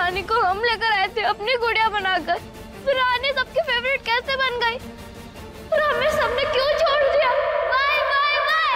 रानी को हम लेकर आए थे अपनी गुड़िया बनाकर, फिर रानी सबकी फेवरेट कैसे बन गई और हमें सबने क्यों छोड़ दिया? Bye bye bye.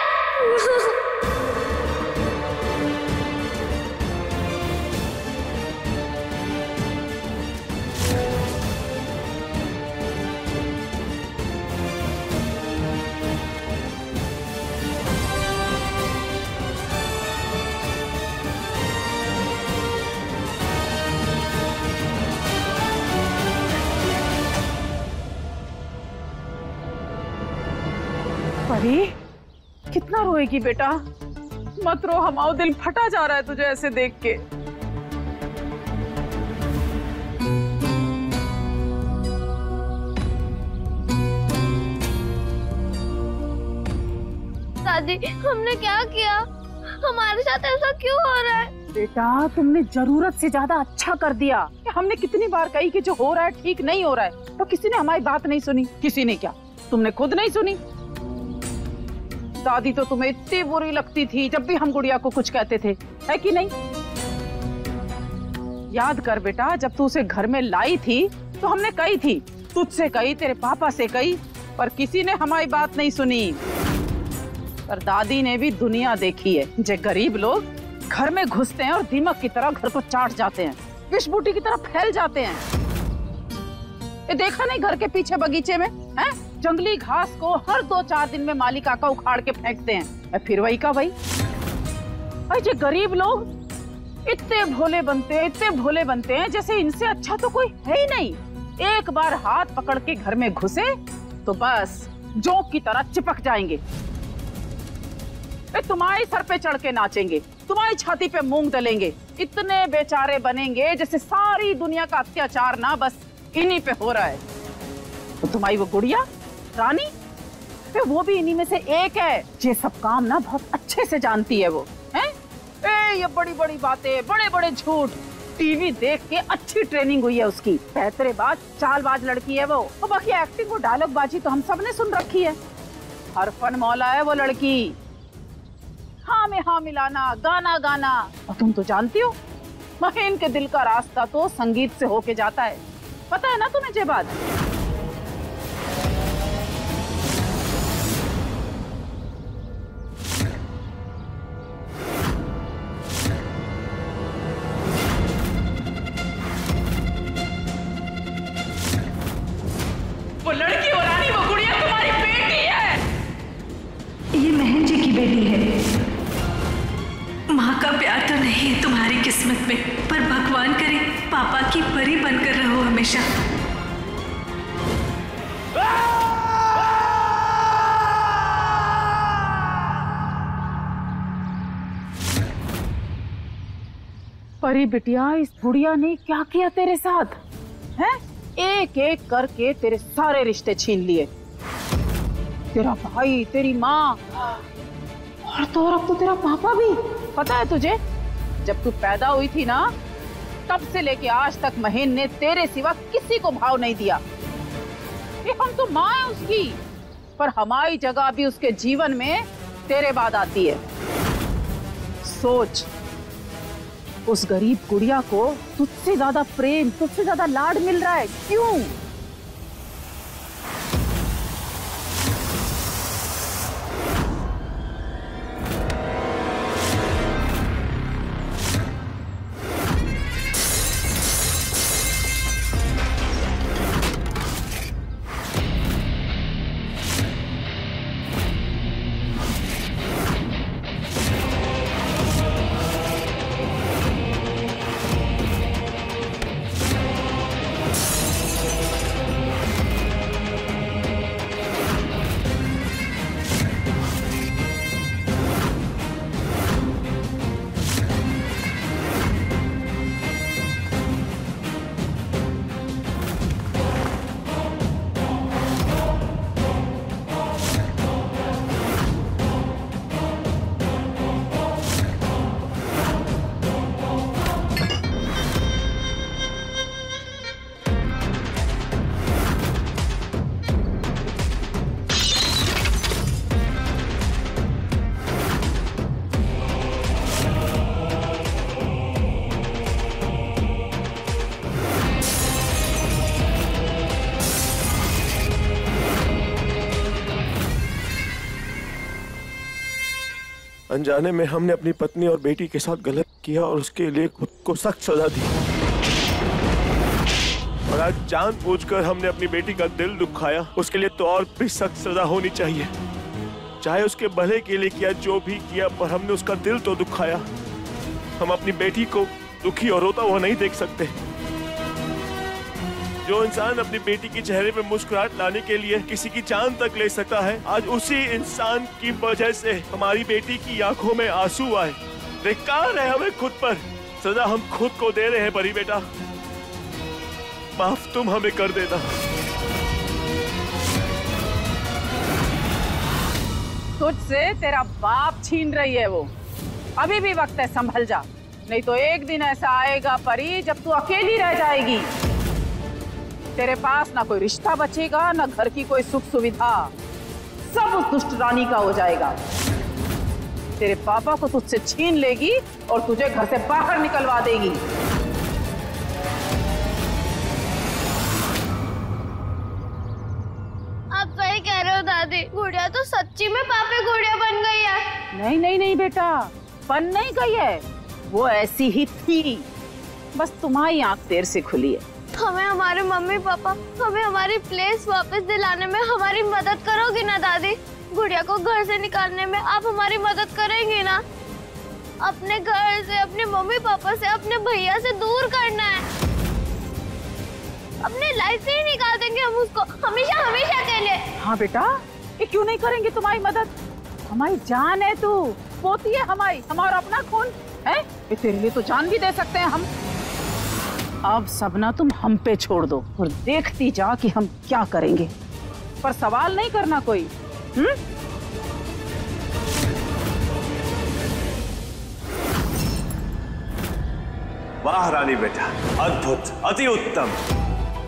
परी, कितना रोएगी बेटा? मत रो, हमारा दिल फटा जा रहा है तुझे ऐसे देख के। दादी, हमने क्या किया? हमारे साथ ऐसा क्यों हो रहा है? बेटा, तुमने जरूरत से ज्यादा अच्छा कर दिया। हमने कितनी बार कही कि जो हो रहा है ठीक नहीं हो रहा है, तो किसी ने हमारी बात नहीं सुनी। किसी ने क्या, तुमने खुद नहीं सुनी। दादी तो तुम्हें इतनी बुरी लगती थी जब भी हम गुड़िया को कुछ कहते थे, है कि नहीं? याद कर बेटा, जब तू उसे घर में लाई थी तो हमने कही थी, तुझसे कही, तेरे पापा से कही, पर किसी ने हमारी बात नहीं सुनी। पर दादी ने भी दुनिया देखी है, जो गरीब लोग घर में घुसते हैं और दीमक की तरह घर को चाट जाते हैं, विष बूटी की तरह फैल जाते हैं। ये देखा नहीं घर के पीछे बगीचे में है? जंगली घास को हर 2-4 दिन में माली काका उखाड़ के फेंकते हैं, फिर वही का वही। अरे गरीब लोग इतने भोले बनते हैं, इतने भोले बनते हैं, जैसे इनसे अच्छा तो कोई है ही नहीं। एक बार हाथ पकड़ के घर में घुसे तो बस जोंक की तरह चिपक जाएंगे। तुम्हारे सर पे चढ़ के नाचेंगे, तुम्हारी छाती पे मूंग दलेंगे, इतने बेचारे बनेंगे जैसे सारी दुनिया का अत्याचार ना बस इन्हीं पे हो रहा है। तो तुम्हारी वो गुड़िया रानी, वो भी इन्हीं में से एक है। ये सब काम ना बहुत अच्छे से जानती है वो, हैं? ये बड़ी बड़ी बातें, बड़े बड़े झूठ, टीवी देख के अच्छी ट्रेनिंग हुई है उसकी। पैतरेबाज, चालबाज लड़की है वो। और बाकी एक्टिंग और डायलॉग बाजी तो हम सबने सुन रखी है। हर फन मौला है वो लड़की। हाँ में हाँ मिलाना, गाना गाना। और तुम तो जानती हो, महीन के दिल का रास्ता तो संगीत से होके जाता है। पता है ना तुम्हें ये बात? वो लड़की, वो रानी, वो गुड़िया तुम्हारी बेटी है। ये महन जी की बेटी है। माँ का प्यार तो नहीं है तुम्हारी किस्मत में, पर भगवान करे पापा की परी बनकर रहो हमेशा। परी बिटिया, इस बुढ़िया ने क्या किया तेरे साथ? हैं? एक एक करके तेरे सारे रिश्ते छीन लिए। तेरा भाई, तेरी माँ, और तो और अब तो तेरा पापा भी। पता है तुझे, जब तू पैदा हुई थी ना, तब से लेके आज तक महीन ने तेरे सिवा किसी को भाव नहीं दिया। ये हम तो माँ है उसकी, पर हमारी जगह भी उसके जीवन में तेरे बाद आती है। सोच, उस गरीब गुड़िया को तुझसे ज्यादा प्रेम, तुझसे ज्यादा लाड मिल रहा है, क्यों? अनजाने में हमने अपनी पत्नी और बेटी के साथ गलत किया और उसके लिए खुद को सख्त सजा दी। और आज जानबूझकर हमने अपनी बेटी का दिल दुखाया, उसके लिए तो और भी सख्त सजा होनी चाहिए। चाहे उसके भले के लिए किया, जो भी किया, पर हमने उसका दिल तो दुखाया। हम अपनी बेटी को दुखी और रोता हुआ नहीं देख सकते। जो इंसान अपनी बेटी के चेहरे पे मुस्कुराहट लाने के लिए किसी की जान तक ले सकता है, आज उसी इंसान की वजह से हमारी बेटी की आंखों में आंसू आए। धिक्कार है हमें खुद पर, सजा हम खुद को दे रहे हैं। परी बेटा, माफ तुम हमें कर देना। तुझसे तेरा बाप छीन रही है वो। अभी भी वक्त है, संभल जा, नहीं तो एक दिन ऐसा आएगा परी जब तू अकेली रह जाएगी। तेरे पास ना कोई रिश्ता बचेगा, ना घर की कोई सुख सुविधा, सब उस दुष्ट रानी का हो जाएगा। तेरे पापा को तुझसे छीन लेगी और तुझे घर से बाहर निकलवा देगी। आप सही कह रहे हो दादी, गुड़िया तो सच्ची में पापी गुड़िया बन गई है। नहीं नहीं नहीं बेटा, बन नहीं गई है, वो ऐसी ही थी, बस तुम्हारी आंख देर से खुली है। हमें हमारे मम्मी पापा, हमें हमारी प्लेस वापस दिलाने में हमारी मदद करोगी ना दादी? गुड़िया को घर से निकालने में आप हमारी मदद करेंगी ना? अपने घर से, अपने मम्मी पापा से, अपने भैया से दूर करना है। अपने लाइफ से ही निकाल देंगे हम उसको, हमेशा हमेशा के लिए। हाँ बेटा, ये क्यों नहीं करेंगे तुम्हारी मदद? हमारी जान है तू, पोती है हमारी, हमारा अपना खून है, ये तेरे लिए तो जान भी दे सकते हैं हम। अब सबना तुम हम पे छोड़ दो और देखती जा कि हम क्या करेंगे, पर सवाल नहीं करना कोई। वाह रानी बेटा, अद्भुत, अति उत्तम,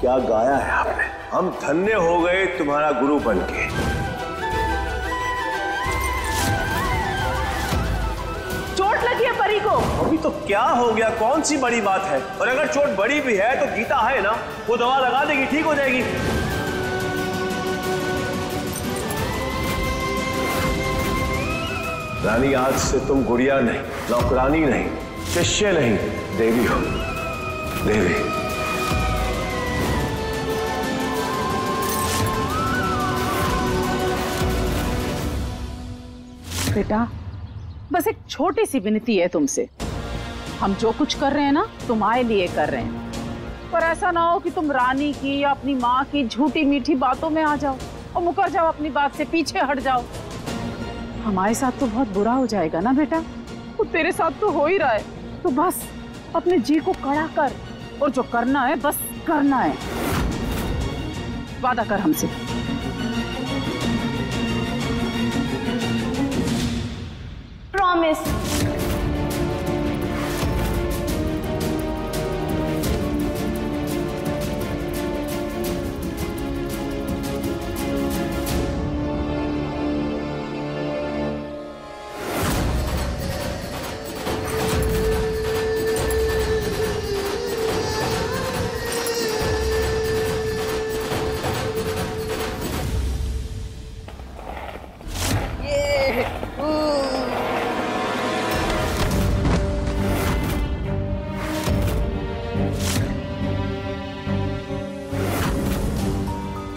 क्या गाया है आपने। हम धन्य हो गए तुम्हारा गुरु बनके। चोट लगी है परी को। अभी तो क्या हो गया, कौन सी बड़ी बात है? और अगर चोट बड़ी भी है तो गीता है ना, वो दवा लगा देगी, ठीक हो जाएगी। रानी, आज से तुम गुड़िया नहीं, नौकरानी नहीं, शिष्य नहीं, देवी हो, देवी। बेटा, बस एक छोटी सी विनती है तुमसे। हम जो कुछ कर रहे हैं ना, तुम्हारे लिए कर रहे हैं, पर ऐसा ना हो कि तुम रानी की या अपनी माँ की झूठी मीठी बातों में आ जाओ और मुकर जाओ, अपनी बात से पीछे हट जाओ। हमारे साथ तो बहुत बुरा हो जाएगा ना बेटा, वो तेरे साथ तो हो ही रहा है। तो बस अपने जी को कड़ा कर और जो करना है बस करना है। वादा कर हमसे। प्रॉमिस।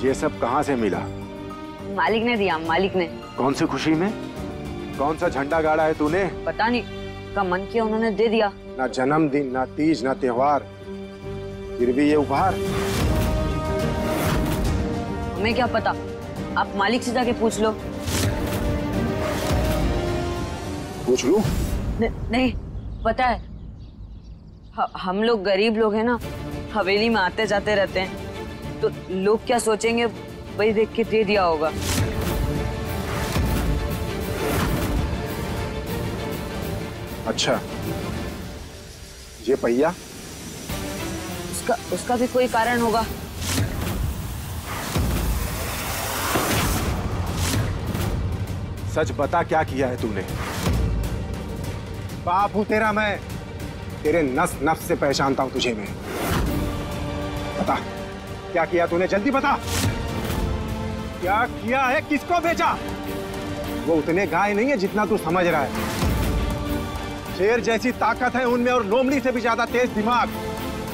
ये सब कहाँ से मिला? मालिक ने दिया, मालिक ने। कौन सी खुशी में? कौन सा झंडा गाड़ा है तूने? पता नहीं, का मन किया उन्होंने दे दिया। ना जन्मदिन, ना तीज, ना त्योहार, फिर भी ये उपहार। हमें क्या पता, आप मालिक से जाके पूछ लो। पूछ लूं? नहीं, पता है हम लोग गरीब लोग हैं ना, हवेली में आते जाते रहते हैं, तो लोग क्या सोचेंगे वही देख के दे दिया होगा। अच्छा, ये पहिया? उसका भी कोई कारण होगा। सच बता, क्या किया है तूने? बाप हूं तेरा मैं, तेरे नस नफ्स से पहचानता हूं तुझे मैं। बता, क्या किया तूने? जल्दी बता, क्या किया है? किसको बेचा? वो उतने गाय नहीं है जितना तू समझ रहा है। शेर जैसी ताकत है उनमें और लोमड़ी से भी ज्यादा तेज दिमाग।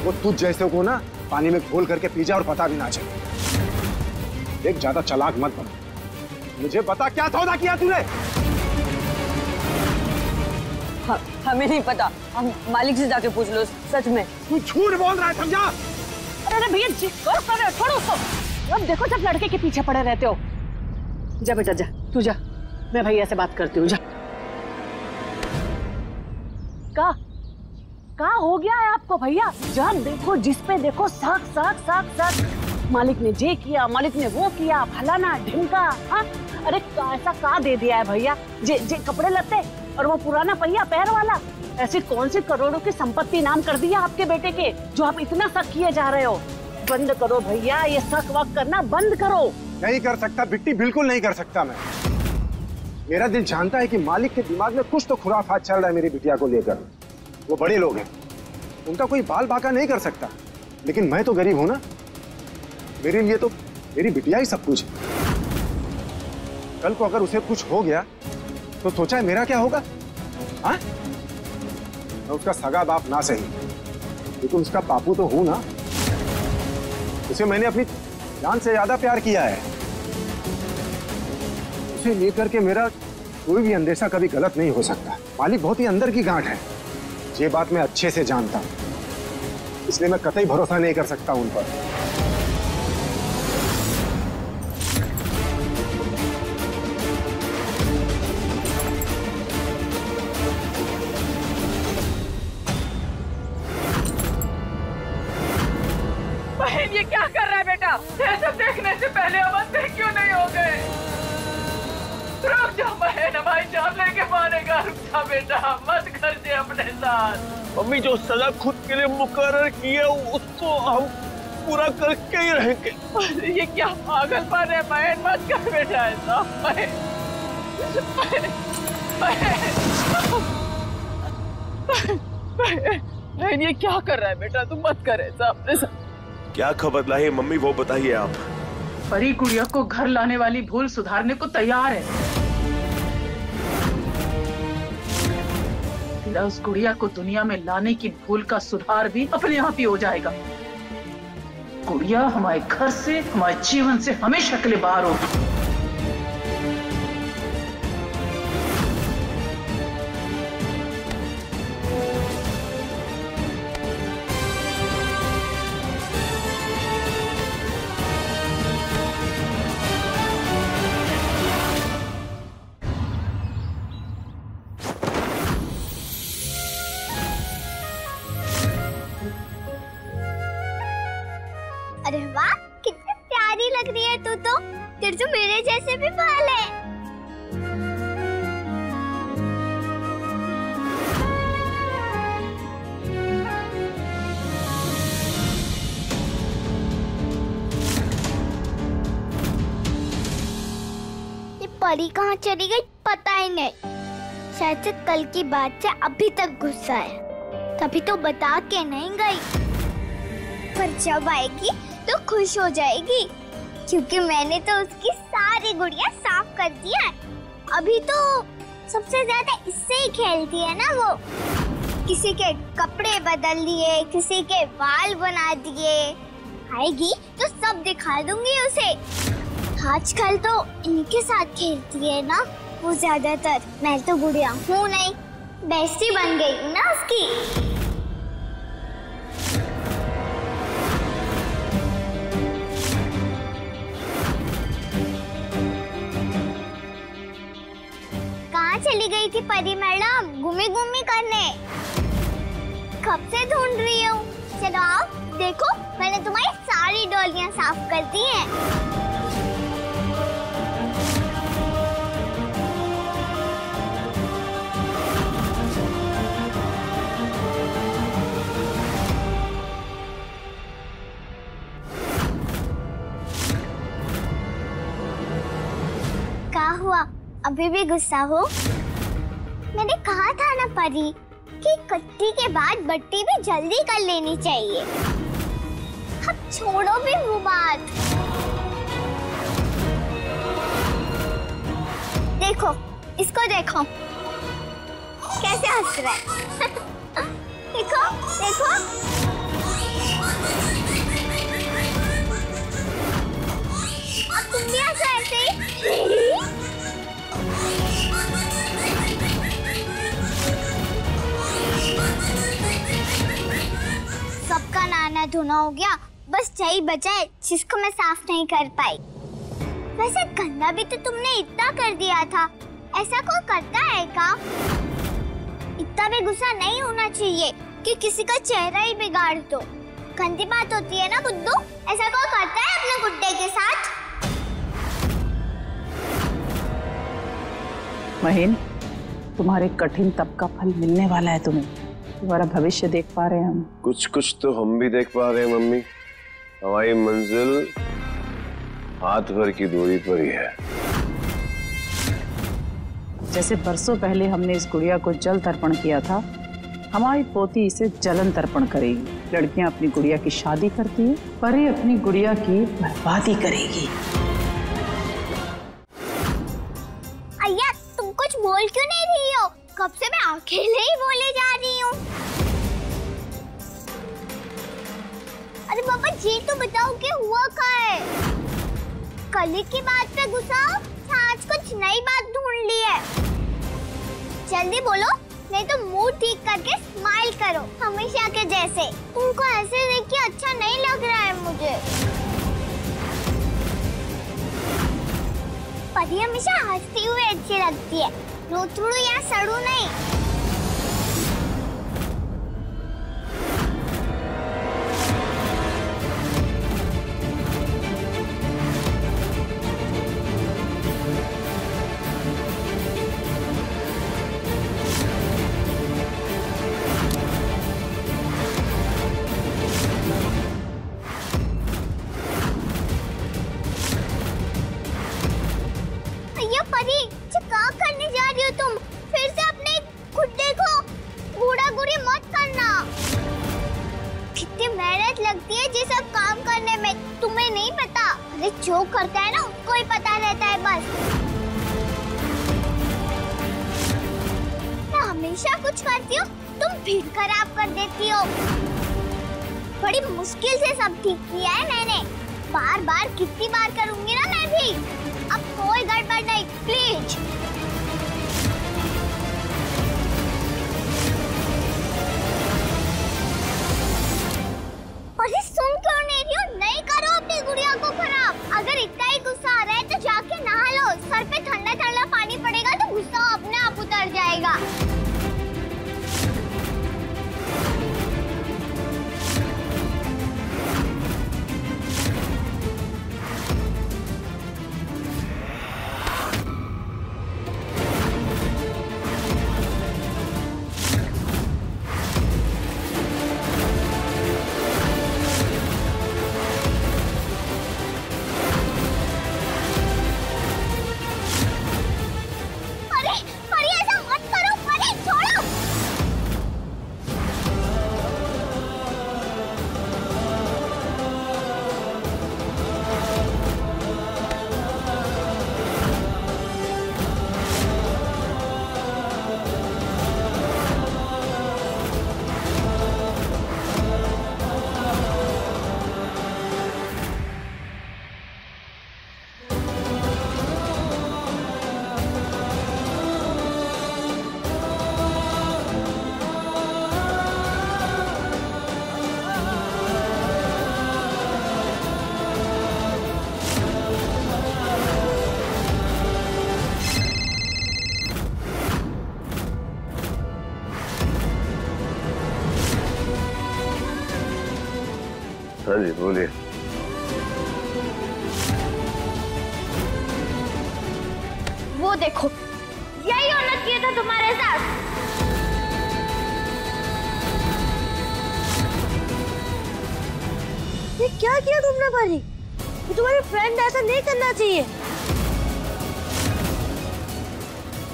वो तुझ जैसे को ना पानी में घोल करके पी जाए और पता भी ना चले। एक ज्यादा चालाक मत बन। मुझे बता क्या सौदा किया तूने? हमें नहीं पता, हम मालिक से जाके पूछ लो। सच में तू झूठ बोल रहा है, समझा? अरे भैया जी छोड़ो उसको। अब देखो जब लड़के के पीछे पड़े रहते हो। जा बेटा जा, तू जा, मैं भैया से बात करती हूँ। जा। का हो गया है आपको भैया? जब देखो जिस पे देखो साख साख साख साख। मालिक ने ये किया, मालिक ने वो किया, फलाना ढिमका। हाँ अरे ऐसा का दे दिया है भैया? जे कपड़े लत्ते और वो पुराना पहिया पैर वाला। ऐसी कौन सी करोड़ों की संपत्ति नाम कर दिया आपके बेटे के, जो आप इतना शक किए जा रहे हो? बंद करो भैया, ये शक वक करना बंद करो। नहीं कर सकता बिट्टी, बिल्कुल नहीं कर सकता मैं। मेरा दिल जानता है कि मालिक के दिमाग में कुछ तो खुराफात चल रहा है मेरी बिटिया को लेकर। वो बड़े लोग हैं, उनका कोई बाल बाका नहीं कर सकता, लेकिन मैं तो गरीब हूं ना। मेरे लिए तो मेरी बिटिया ही सब कुछ है। कल को अगर उसे कुछ हो गया तो सोचा है मेरा क्या होगा? हाँ, मैं उसका सगा बाप ना सही, लेकिन उसका पापू तो हूं ना। उसे मैंने अपनी जान से ज्यादा प्यार किया है। उसे लेकर के मेरा कोई भी अंदेशा कभी गलत नहीं हो सकता। मालिक बहुत ही अंदर की गांठ है, ये बात मैं अच्छे से जानता हूं, इसलिए मैं कतई भरोसा नहीं कर सकता उन पर। बहन ये क्या कर रहा है बेटा? ये सब देखने से पहले अवस्थे क्यों नहीं हो गए? रुक जा बहन, हमारी जान लेके मारेगा। रुक जा बेटा, मत कर जे अपने साथ। मम्मी जो सजा खुद के लिए मुकर्रर की है उसको हम पूरा करके ही रहेंगे। ये क्या पागलपन है बहन? मत कर बेटा ऐसा। बहन ये क्या कर रहा है बेटा? तू मत कर ऐसा अपने साथ। क्या खबर लाई मम्मी, वो बताइए आप। परी गुड़िया को घर लाने वाली भूल सुधारने को तैयार है। तेरा उस गुड़िया को दुनिया में लाने की भूल का सुधार भी अपने आप ही हो जाएगा। गुड़िया हमारे घर से, हमारे जीवन से हमेशा के लिए बाहर होगी। अरे वाह, कितनी प्यारी लग रही है तू तो। तेरे तो मेरे जैसे भी बाल है। ये परी कहाँ चली गई पता ही नहीं। शायद से कल की बात से अभी तक गुस्सा है, तभी तो बता के नहीं गई। पर जब आएगी तो खुश हो जाएगी, क्योंकि मैंने तो उसकी सारी गुड़िया साफ कर दिया है। अभी तो सबसे ज्यादा इससे ही खेलती है ना वो। किसी के कपड़े बदल दिए, किसी के बाल बना दिए। आएगी तो सब दिखा दूंगी उसे। आजकल तो इनके साथ खेलती है ना वो ज्यादातर। मैं तो गुड़िया हूँ नहीं, बेस्टी बन गई हूँ ना उसकी। चली गई थी परी मैडम घूमी घूमी करने? कब से ढूंढ रही हूँ। चलो आओ देखो, मैंने तुम्हारी सारी डोलियां साफ कर दी हैं। क्या हुआ, अभी भी गुस्सा हो? मैंने कहा था ना परी कि कट्टी के बाद बट्टी भी जल्दी कर लेनी चाहिए। अब छोड़ो भी वो बात। देखो इसको देखो कैसे हंस रहा है। देखो देखो, अब तुम भी हंसो ऐसे ही। सबका नहाना धोना हो गया, बस यही बचा है जिसको मैं साफ नहीं कर पाई। वैसे गंदा भी तो तुमने इतना कर दिया था, ऐसा कोई करता है क्या? इतना भी गुस्सा नहीं होना चाहिए कि किसी का चेहरा ही बिगाड़ दो। गंदी बात होती है ना बुद्धू, ऐसा कोई करता है अपने गुड्डे के साथ? महीन, तुम्हारे कठिन तप का फल मिलने वाला है तुम्हें। तुम्हारा भविष्य देख पा रहे हैं हम। कुछ कुछ तो हम भी देख पा रहे हैं मम्मी। हमारी मंजिल हाथ भर की दूरी पर ही है। जैसे बरसों पहले हमने इस गुड़िया को जल तर्पण किया था, हमारी पोती इसे जलन तर्पण करेगी। लड़कियां अपनी गुड़िया की शादी करती है, परी अपनी गुड़िया की बर्बादी करेगी। अय्या, तुम कुछ बोल क्यों नहीं रही हो? कब से मैं अकेले ही बोले जा रही हूँ। अरे पापा जी, तो बताओ कि हुआ क्या है? कल की बात पे गुस्सा हो, आज कुछ नई बात ढूंढ ली है। जल्दी बोलो, नहीं तो मुंह ठीक करके स्माइल करो, हमेशा के जैसे। तुमको ऐसे देख के अच्छा नहीं लग रहा है मुझे। परी हमेशा हंसती हुई अच्छी लगती है, रोतड़ू या सड़ू नहीं। जो करता है ना उसको ही पता रहता है बस। मैं हमेशा कुछ करती हूँ, तुम फिर खराब कर देती हो। बड़ी मुश्किल से सब ठीक किया है मैंने। बार बार कितनी बार करूंगी ना मैं भी। अब कोई गड़बड़ नहीं, प्लीज। अरे सुन क्यों नहीं रही हो? नहीं करो अपनी गुड़िया को खराब। अगर इतना ही गुस्सा आ रहा है तो जाके नहा लो। सर पे ठंडा ठंडा पानी पड़ेगा तो गुस्सा अपने आप उतर जाएगा। हाँ जी बोलिए। वो देखो, यही होना चाहिए था तुम्हारे साथ। ये क्या किया तुमने परी? ये तुम्हारी फ्रेंड ऐसा नहीं करना चाहिए।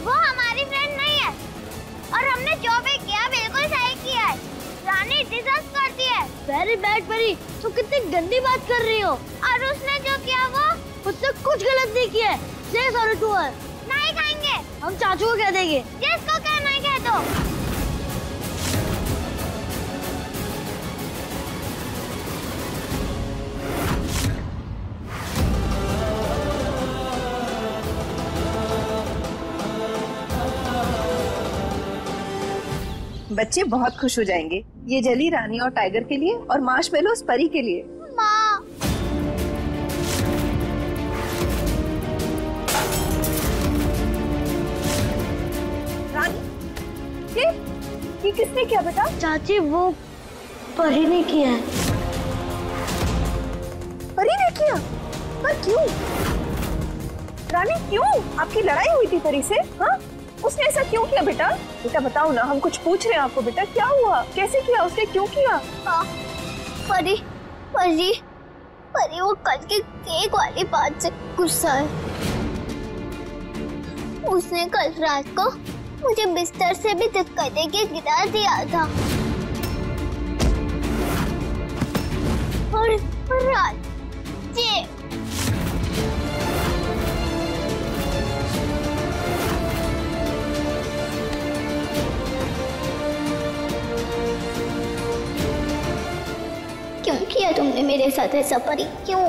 वो हमारी फ्रेंड नहीं है और हमने जो भी किया बिल्कुल सही किया है। रानी डिजर्व करती है। वेरी बैड परी, तुम कितनी गंदी बात कर रही हो। और उसने जो किया वो उसने कुछ गलत नहीं किया है। से सॉरी टू हर। नहीं खाएंगे। हम चाचू को कह देंगे। जिसको कहना है कह दो। बच्चे बहुत खुश हो जाएंगे। ये जली रानी और टाइगर के लिए और मार्शमेलोस परी के लिए। माँ, रानी, ये किसने किया बेटा? चाची वो परी ने किया है। परी ने किया? पर क्यों? रानी क्यों? आपकी लड़ाई हुई थी परी से? हाँ, उसने ऐसा क्यों किया बेटा? बेटा बताओ ना, हम कुछ पूछ रहे हैं आपको। बेटा क्या हुआ, कैसे किया उसने, क्यों किया? परी परी परी वो कल के केक वाली बात से गुस्सा है। उसने कल रात को मुझे बिस्तर से भी धक्का देके गिरा दिया था और रात ये क्यों किया तुमने मेरे साथ ऐसा परी? क्यों?